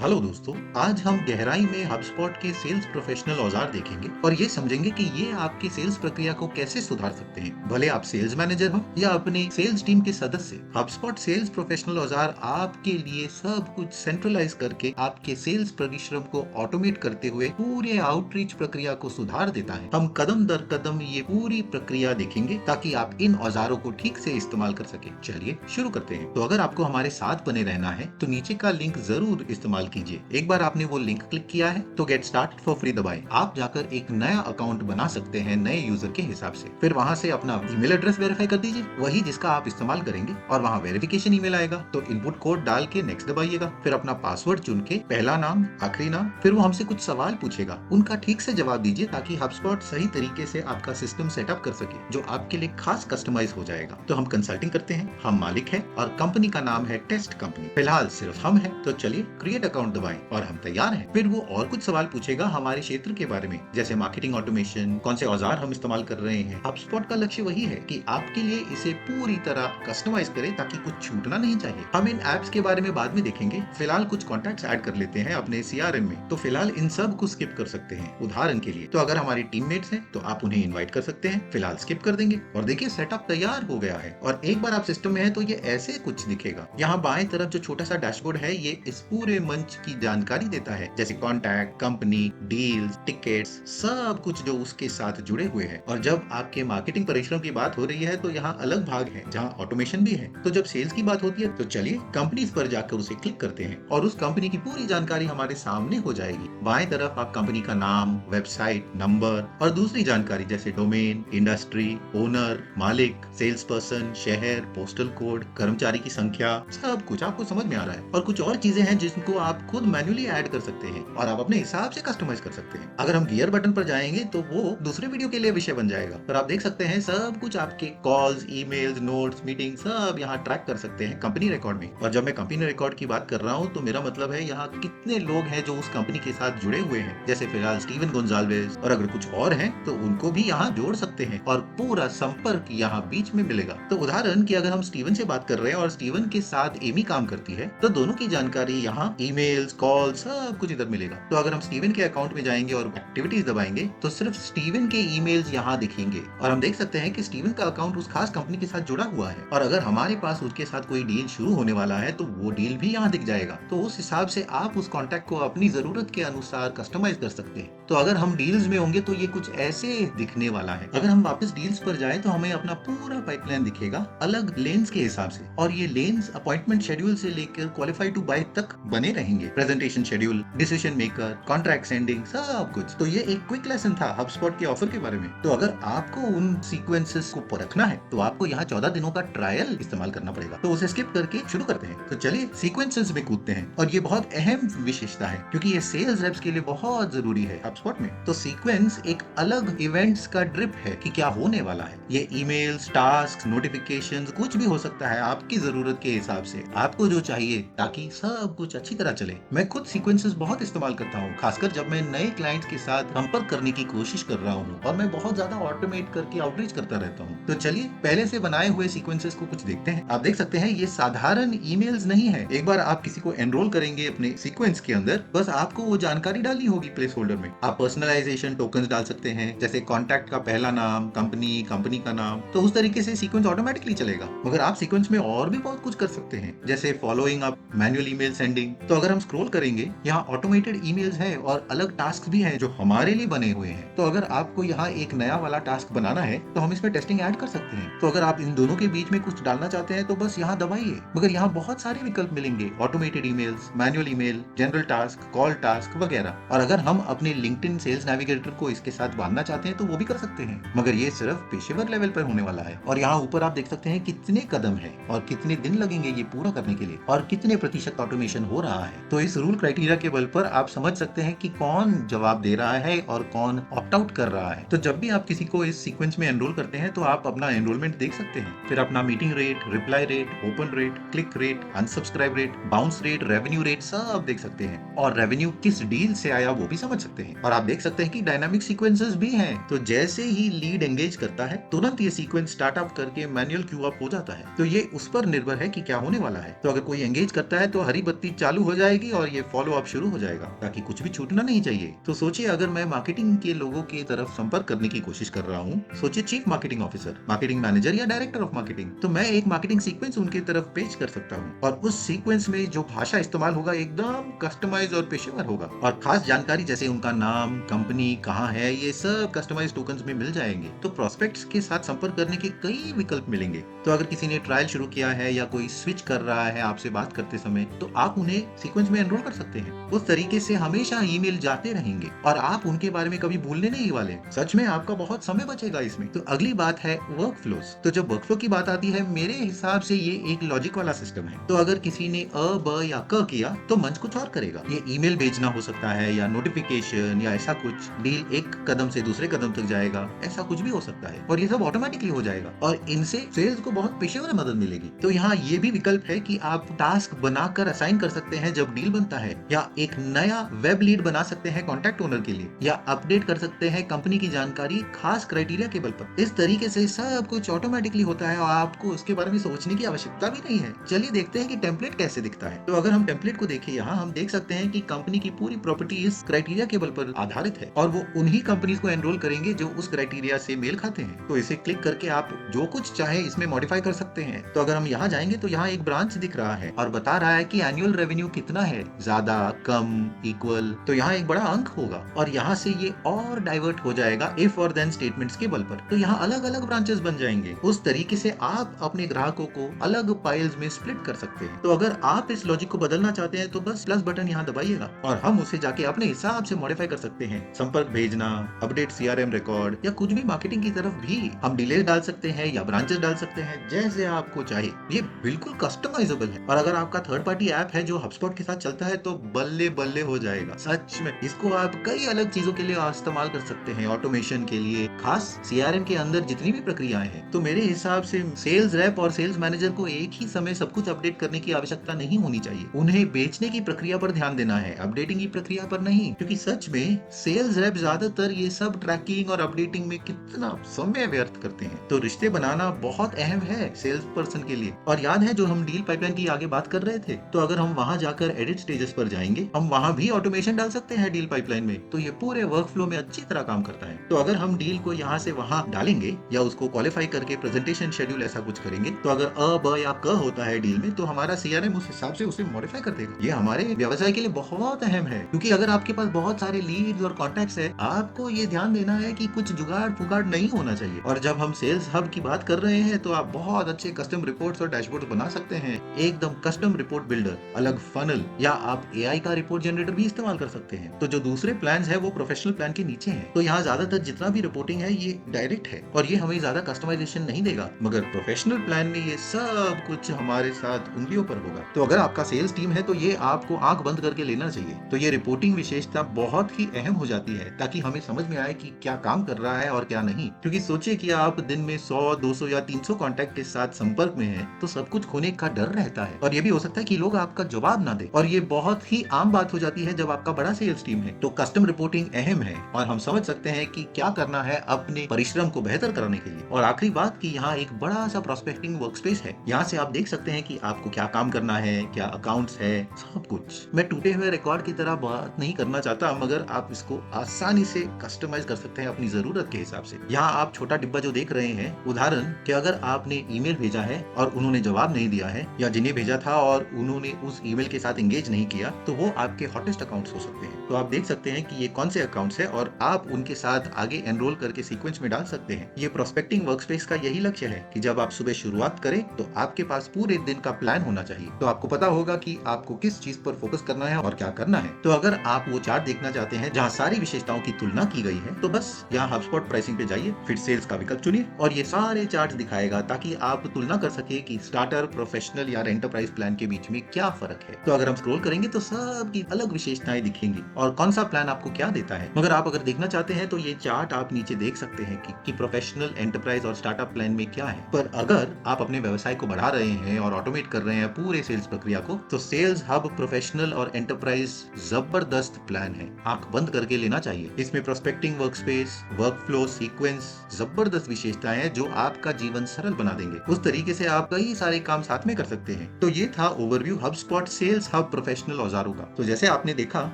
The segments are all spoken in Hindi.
हेलो दोस्तों, आज हम गहराई में HubSpot के सेल्स प्रोफेशनल औजार देखेंगे और ये समझेंगे कि ये आपकी सेल्स प्रक्रिया को कैसे सुधार सकते हैं। भले आप सेल्स मैनेजर हो या अपने सेल्स टीम के सदस्य, HubSpot सेल्स प्रोफेशनल औजार आपके लिए सब कुछ सेंट्रलाइज करके आपके सेल्स परिश्रम को ऑटोमेट करते हुए पूरे आउटरीच प्रक्रिया को सुधार देता है। हम कदम दर कदम ये पूरी प्रक्रिया देखेंगे ताकि आप इन औजारों को ठीक से इस्तेमाल कर सके। चलिए शुरू करते हैं। तो अगर आपको हमारे साथ बने रहना है तो नीचे का लिंक जरूर इस्तेमाल कीजिए। एक बार आपने वो लिंक क्लिक किया है तो गेट स्टार्ट फॉर फ्री दबाएं। आप जाकर एक नया अकाउंट बना सकते हैं नए यूजर के हिसाब से। फिर वहां से अपना ईमेल एड्रेस वेरीफाई कर दीजिए, वही जिसका आप इस्तेमाल करेंगे, और वहां वेरिफिकेशन ईमेल आएगा तो इनपुट कोड डाल के नेक्स्ट दबाइएगा। फिर अपना पासवर्ड चुन के पहला नाम, आखिरी नाम, फिर वो हमसे कुछ सवाल पूछेगा, उनका ठीक से जवाब दीजिए ताकि HubSpot सही तरीके से आपका सिस्टम सेटअप कर सके जो आपके लिए खास कस्टमाइज हो जाएगा। तो हम कंसल्टिंग करते हैं, हम मालिक हैं और कंपनी का नाम है टेस्ट कंपनी। फिलहाल सिर्फ हम हैं, तो चलिए क्रिएट अकाउंट दबाएं और हम तैयार हैं। फिर वो और कुछ सवाल पूछेगा हमारे क्षेत्र के बारे में, जैसे मार्केटिंग ऑटोमेशन, कौन से औजार हम इस्तेमाल कर रहे हैं। HubSpot का लक्ष्य वही है कि आपके लिए इसे पूरी तरह कस्टमाइज करे ताकि कुछ छूटना नहीं चाहिए। हम इन एप्स के बारे में बाद में देखेंगे, फिलहाल कुछ कॉन्टैक्ट्स ऐड कर लेते हैं अपने CRM में। तो फिलहाल इन सब को स्किप कर सकते हैं। उदाहरण के लिए, तो अगर हमारी टीममेट्स हैं तो आप उन्हें इनवाइट कर सकते हैं, फिलहाल स्किप कर देंगे। और देखिए सेटअप तैयार हो गया है और एक बार आप सिस्टम में है तो ये ऐसे कुछ दिखेगा। यहाँ बाएं तरफ जो छोटा सा डैशबोर्ड है ये इस पूरे मंच की जानकारी देता है, जैसे कॉन्टैक्ट, कंपनी, डील्स, टिकट्स, सब कुछ जो उसके साथ जुड़े हुए हैं। और जब आपके मार्केटिंग परिश्रम की बात हो रही है तो यहाँ अलग भाग है जहाँ ऑटोमेशन भी है। तो जब सेल्स की बात होती है तो चलिए कंपनीज पर जाकर उसे क्लिक करते हैं और उस कंपनी की पूरी जानकारी हमारे सामने हो जाएगी। बाएं तरफ आप कंपनी का नाम, वेबसाइट, नंबर और दूसरी जानकारी जैसे डोमेन, इंडस्ट्री, ओनर, मालिक, सेल्स पर्सन, शहर, पोस्टल कोड, कर्मचारी की संख्या, सब कुछ आपको समझ में आ रहा है। और कुछ और चीजें हैं जिनको आप खुद मैन्युअली ऐड कर सकते हैं और आप अपने हिसाब से कस्टमाइज कर सकते हैं। अगर हम गियर बटन पर जाएंगे तो वो दूसरे वीडियो के लिए विषय बन जाएगा, पर आप देख सकते हैं सब कुछ आपके कॉल्स, ईमेल्स, नोट्स, मीटिंग सब यहाँ ट्रैक कर सकते हैं कंपनी रिकॉर्ड में। और जब मैं कंपनी रिकॉर्ड की बात कर रहा हूँ तो मेरा मतलब है यहाँ कितने लोग हैं जो उस कंपनी के साथ जुड़े हुए हैं, जैसे फिलहाल स्टीवन गोंजाल्वेज, और अगर कुछ और हैं तो उनको भी यहाँ जोड़ सकते हैं और पूरा संपर्क यहाँ बीच में मिलेगा। तो उदाहरण की अगर हम स्टीवन से बात कर रहे हैं और स्टीवन के साथ एमी काम करती है तो दोनों की जानकारी यहाँ ईमेल्स, कॉल, सब कुछ इधर मिलेगा। तो अगर हम स्टीवन के अकाउंट में जाएंगे और एक्टिविटीज दबाएंगे तो सिर्फ स्टीवन के ईमेल्स यहाँ दिखेंगे और हम देख सकते हैं कि स्टीवन का अकाउंट उस खास कंपनी के साथ जुड़ा हुआ है। और अगर हमारे पास उसके साथ कोई डील शुरू होने वाला है तो वो डील भी यहाँ दिख जाएगा। तो उस हिसाब से आप उस कॉन्टैक्ट को अपनी जरूरत के अनुसार कस्टमाइज कर सकते हैं। तो अगर हम डील्स में होंगे तो ये कुछ ऐसे दिखने वाला है। अगर हम वापस डील्स पर जाए तो हमें अपना पूरा पाइपलाइन दिखेगा अलग लेन्स के हिसाब से, और ये लेन्स अपॉइंटमेंट शेड्यूल से लेकर क्वालिफाई टू बाय तक बने रहेंगे। Presentation schedule, decision maker, contract sending, सब कुछ। तो ये एक क्विक लेसन था HubSpot के ऑफर के बारे में। तो अगर आपको उन सीक्वेंसेस को परखना है तो आपको यहाँ 14 दिनों का ट्रायल इस्तेमाल करना पड़ेगा। तो उसे स्किप करके शुरू करते हैं। तो चलिए सीक्वेंसेस में कूदते हैं और ये बहुत अहम विशेषता है क्योंकि ये सेल्स रेप्स के लिए बहुत जरूरी है HubSpot में। तो सीक्वेंस एक अलग इवेंट्स का ड्रिप है कि क्या होने वाला है। ये ईमेल्स, टास्क, नोटिफिकेशंस, कुछ भी हो सकता है आपकी जरूरत के हिसाब से, आपको जो चाहिए ताकि सब कुछ अच्छी तरह चले। मैं खुद सीक्वेंसेस बहुत इस्तेमाल करता हूँ, खासकर जब मैं नए क्लाइंट्स के साथ संपर्क करने की कोशिश कर रहा हूँ और मैं बहुत ज्यादा ऑटोमेट करके आउटरीच करता रहता हूँ। तो चलिए पहले से बनाए हुए सीक्वेंसेस को कुछ देखते हैं। आप देख सकते हैं ये साधारण ईमेल्स नहीं है। एक बार आप किसी को एनरोल करेंगे अपने सीक्वेंस के अंदर, बस आपको वो जानकारी डालनी होगी प्लेस होल्डर में। आप पर्सनलाइजेशन टोकन्स डाल सकते हैं, जैसे कॉन्टैक्ट का पहला नाम, कंपनी, कंपनी का नाम। तो उस तरीके से सीक्वेंस ऑटोमेटिकली चलेगा। मगर आप सीक्वेंस में और भी बहुत कुछ कर सकते हैं, जैसे following up, manual email sending. तो अगर हम स्क्रॉल करेंगे, यहाँ ऑटोमेटेड ईमेल्स है और अलग टास्क भी हैं जो हमारे लिए बने हुए हैं। तो अगर आपको यहाँ एक नया वाला टास्क बनाना है तो हम इसमें टेस्टिंग ऐड कर सकते हैं। तो अगर आप इन दोनों के बीच में कुछ डालना चाहते हैं तो बस यहाँ दबाइए। मगर यहाँ बहुत सारे विकल्प मिलेंगे, automated emails, manual email, general task, call task वगैरह। और अगर हम अपने लिंक्डइन सेल्स नेविगेटर को इसके साथ बांधना चाहते हैं तो वो भी कर सकते हैं, मगर ये सिर्फ पेशेवर लेवल पर होने वाला है। और यहाँ ऊपर आप देख सकते हैं कितने कदम है और कितने दिन लगेंगे ये पूरा करने के लिए और कितने प्रतिशत ऑटोमेशन हो रहा है। तो इस रूल क्राइटेरिया के बल पर आप समझ सकते हैं कि कौन जवाब दे रहा है और कौन ऑप्ट आउट कर रहा है। तो जब भी आप किसी को इस सीक्वेंस में एनरोल करते हैं तो आप अपना एनरोलमेंट देख सकते हैं, फिर अपना meeting rate, reply rate, open rate, click rate, unsubscribe rate, bounce rate, revenue rate सब देख सकते हैं और रेवेन्यू किस डील से आया वो भी समझ सकते हैं। और आप देख सकते हैं कि डायनामिक सीक्वेंसेस भी हैं। तो जैसे ही लीड एंगेज करता है तुरंत ये सीक्वेंस स्टार्ट अप करके मैनुअल क्यू अप हो जाता है। तो ये उस पर निर्भर है कि क्या होने वाला है। तो अगर कोई एंगेज करता है तो हरी बत्ती चालू हो जाएगी जाएगी और ये फॉलो अप शुरू हो जाएगा ताकि कुछ भी छूटना नहीं चाहिए। तो सोचिए, अगर मैं मार्केटिंग के लोगों की तरफ संपर्क करने की कोशिश कर रहा हूँ, सोचिए chief marketing officer, marketing manager या डायरेक्टर ऑफ मार्केटिंग, तो मैं एक मार्केटिंग सीक्वेंस उनकी तरफ पेश कर सकता हूँ और उस सीक्वेंस में जो भाषा इस्तेमाल होगा एकदम कस्टमाइज और पेशेवर होगा और खास जानकारी जैसे उनका नाम, कंपनी कहाँ है, ये सब कस्टमाइज टोकन्स में मिल जाएंगे। तो प्रोस्पेक्ट्स के साथ संपर्क करने के कई विकल्प मिलेंगे। तो अगर किसी ने ट्रायल शुरू किया है या कोई स्विच कर रहा है आपसे बात करते समय, तो आप उन्हें सीक्वेंस में एनरोल कर सकते हैं। उस तरीके से हमेशा ईमेल जाते रहेंगे और आप उनके बारे में कभी भूलने नहीं वाले। सच में आपका बहुत समय बचेगा इसमें। तो अगली बात है वर्क फ्लोस। तो जब वर्क फ्लो की बात आती है, मेरे हिसाब से ये एक लॉजिक वाला सिस्टम है। तो अगर किसी ने अ, ब या क किया तो मंच कुछ और करेगा। ये ईमेल भेजना हो सकता है या नोटिफिकेशन या ऐसा कुछ, डील एक कदम से दूसरे कदम तक जाएगा, ऐसा कुछ भी हो सकता है और ये सब ऑटोमेटिकली हो जाएगा और इनसे सेल्स को बहुत पेशेवर मदद मिलेगी। तो यहाँ ये भी विकल्प है कि आप टास्क बनाकर असाइन कर सकते हैं जब डील बनता है, या एक नया वेब लीड बना सकते हैं कॉन्टैक्ट ओनर के लिए, या अपडेट कर सकते हैं कंपनी की जानकारी खास क्राइटेरिया के बल पर। इस तरीके से सब कुछ ऑटोमेटिकली होता है और आपको उसके बारे में सोचने की आवश्यकता भी नहीं है। चलिए देखते हैं कि टेम्पलेट कैसे दिखता है। तो अगर हम टेम्पलेट को देखें, यहाँ हम देख सकते हैं कि कंपनी की पूरी प्रॉपर्टी इस क्राइटेरिया के बल पर आधारित है और वो उन्हीं कंपनीज को एनरोल करेंगे जो उस क्राइटेरिया से मेल खाते हैं। तो इसे क्लिक करके आप जो कुछ चाहे इसमें मॉडिफाई कर सकते हैं। तो अगर हम यहाँ जाएंगे तो यहाँ एक ब्रांच दिख रहा है और बता रहा है कि एनुअल रेवेन्यू कितना है, ज्यादा, कम, इक्वल। तो यहाँ एक बड़ा अंक होगा और यहाँ से ये और डाइवर्ट हो जाएगा इफ और देन स्टेटमेंट्स के बल पर। तो यहाँ अलग अलग ब्रांचेस बन जाएंगे। उस तरीके से आप अपने ग्राहकों को अलग पाइल्स में स्प्लिट कर सकते हैं। तो अगर आप इस लॉजिक को बदलना चाहते हैं तो बस प्लस बटन यहाँ दबाइएगा और हम उसे जाके अपने हिसाब से मॉडिफाई कर सकते हैं। संपर्क भेजना, अपडेट सीआरएम रिकॉर्ड या कुछ भी मार्केटिंग की तरफ भी हम डिले डाल सकते हैं या ब्रांचेस डाल सकते हैं, जैसे आपको चाहिए। ये बिल्कुल कस्टमाइजेबल है और अगर आपका थर्ड पार्टी ऐप है जो HubSpot के साथ चलता है तो बल्ले बल्ले हो जाएगा। सच में इसको आप कई अलग चीजों के लिए इस्तेमाल कर सकते हैं, ऑटोमेशन के लिए, खास सीआरएम के अंदर जितनी भी प्रक्रियाएं हैं। तो मेरे हिसाब से सेल्स रेप और सेल्स मैनेजर को एक ही समय सब कुछ अपडेट करने की आवश्यकता नहीं होनी चाहिए। उन्हें बेचने की प्रक्रिया पर ध्यान देना है, अपडेटिंग की प्रक्रिया पर नहीं, क्योंकि सच में सेल्स रेप ज्यादातर ये सब ट्रैकिंग और अपडेटिंग में कितना समय व्यर्थ करते हैं। तो रिश्ते बनाना बहुत अहम है सेल्स पर्सन के लिए। और याद है जो हम डील पाइपलाइन की आगे बात कर रहे थे, तो अगर हम वहां जाकर एडिट स्टेजेस पर जाएंगे, हम वहां भी ऑटोमेशन डाल सकते हैं डील पाइपलाइन में। तो ये पूरे वर्क फ्लो में अच्छी तरह काम करता है। तो अगर हम डील को यहाँ से वहां डालेंगे या उसको क्वालिफाई करके प्रेजेंटेशन शेड्यूल ऐसा कुछ करेंगे, तो अगर अ, ब या क होता है डील में, तो हमारा सीआरएम उस हिसाब से उसे मॉडिफाई कर देगा। ये हमारे व्यवसाय के लिए बहुत अहम है, क्योंकि अगर आपके पास बहुत सारे लीड्स और कॉन्टैक्ट्स है, आपको ये ध्यान देना है कि कुछ जुगाड़ फुगाड़ नहीं होना चाहिए। और जब हम सेल्स हब की बात कर रहे हैं तो आप बहुत अच्छे कस्टम रिपोर्ट्स और डैशबोर्ड बना सकते हैं, एकदम कस्टम रिपोर्ट बिल्डर, अलग फनल, या आप एआई का रिपोर्ट जनरेटर भी इस्तेमाल कर सकते हैं। तो जो दूसरे प्लान्स है वो प्रोफेशनल प्लान के नीचे है। तो यहाँ ज्यादातर जितना भी रिपोर्टिंग है ये डायरेक्ट है और ये हमें ज्यादा कस्टमाइजेशन नहीं देगा, मगर प्रोफेशनल प्लान में ये सब कुछ हमारे साथ उंगलियों पर होगा। तो अगर आपका सेल्स टीम है तो ये आपको आंख बंद करके लेना चाहिए। तो ये रिपोर्टिंग विशेषता बहुत ही अहम हो जाती है ताकि हमें समझ में आए कि क्या काम कर रहा है और क्या नहीं। क्योंकि सोचिए कि आप दिन में 100, 200 या 300 कॉन्टैक्ट के साथ संपर्क में हैं, तो सब कुछ खोने का डर रहता है और ये भी हो सकता है कि लोग आपका जवाब ना दे, और ये बहुत ही आम बात हो जाती है जब आपका बड़ा सेल्स टीम है। तो कस्टम रिपोर्टिंग अहम है और हम समझ सकते हैं कि क्या करना है अपने परिश्रम को बेहतर करने के लिए। और आखिरी बात कि यहाँ एक बड़ा सा प्रोस्पेक्टिंग वर्कस्पेस है। यहाँ से आप देख सकते हैं कि आपको क्या काम करना है, क्या अकाउंट्स है, सब कुछ। मैं टूटे हुए रिकॉर्ड की तरह बात नहीं करना चाहता, मगर आप इसको आसानी से कस्टमाइज कर सकते हैं अपनी जरूरत के हिसाब से। यहाँ आप छोटा डिब्बा जो देख रहे हैं, उदाहरण कि अगर आपने ईमेल भेजा है और उन्होंने जवाब नहीं दिया है, या जिन्हें भेजा था और उन्होंने उस ईमेल के साथ एंगेज नहीं किया, तो वो आपके हॉटेस्ट अकाउंट्स हो सकते हैं। तो आप देख सकते हैं कि ये कौन से अकाउंट्स हैं और आप उनके साथ आगे एनरोल करके सीक्वेंस में डाल सकते हैं। ये प्रोस्पेक्टिंग वर्कस्पेस का यही लक्ष्य है कि जब आप सुबह शुरुआत करें तो आपके पास पूरे दिन का प्लान होना चाहिए। तो आपको पता होगा कि आपको किस चीज पर फोकस करना है और क्या करना है। तो अगर आप वो चार्ट देखना चाहते हैं जहाँ सारी विशेषताओं की तुलना की गई है, तो बस यहाँ HubSpot प्राइसिंग पे जाइए, फिर सेल्स का विकल्प चुनिए और ये सारे चार्ट दिखाएगा ताकि आप तुलना कर सके कि स्टार्टर, प्रोफेशनल या एंटरप्राइज प्लान के बीच में क्या फर्क है। तो अगर हम स्क्रॉल करेंगे तो सब की अलग विशेषताएं दिखेंगी और कौन सा प्लान आपको क्या देता है। मगर आप अगर देखना चाहते हैं तो ये चार्ट आप नीचे देख सकते हैं कि प्रोफेशनल, एंटरप्राइज और स्टार्टअप प्लान में क्या है। पर अगर आप अपने व्यवसाय को बढ़ा रहे हैं और ऑटोमेट कर रहे हैं पूरे सेल्स प्रक्रिया को, तो सेल्स हब प्रोफेशनल और एंटरप्राइज जबरदस्त प्लान है, आंख बंद करके लेना चाहिए। इसमें प्रोस्पेक्टिंग वर्कस्पेस, वर्कफ्लो, सीक्वेंस, जबरदस्त विशेषताएं हैं जो आपका जीवन सरल बना देंगे। उस तरीके से आप कई सारे काम साथ में कर सकते हैं। तो ये था overview HubSpot sales hub hub professional औजारों का। तो जैसे आपने देखा,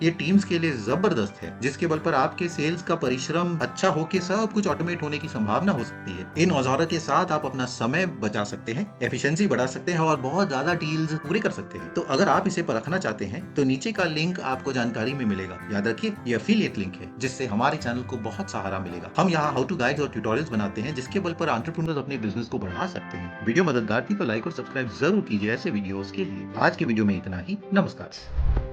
ये टीम्स के लिए जबरदस्त है, जिसके बल पर आपके सेल्स का परिश्रम अच्छा होके सब कुछ ऑटोमेट होने की संभावना हो सकती है। इन औजारों के साथ आप अपना समय बचा सकते हैं, एफिशिएंसी बढ़ा सकते हैं और बहुत ज्यादा डील्स पूरे कर सकते हैं। तो अगर आप इसे परखना चाहते हैं तो नीचे का लिंक आपको जानकारी में मिलेगा। याद रखिए, ये एफिलिएट लिंक है, जिससे हमारे चैनल को बहुत सहारा मिलेगा। हम यहाँ हाउ टू गाइड और ट्यूटोरियल्स बनाते हैं, जिसके बल पर एंटरप्रेन्योर्स अपने बिजनेस को बढ़ा सकते हैं। वीडियो मददगार थी तो लाइक और सब्सक्राइब जरूर कीजिए ऐसे वीडियोस के लिए। आज के वीडियो में इतना ही। नमस्कार।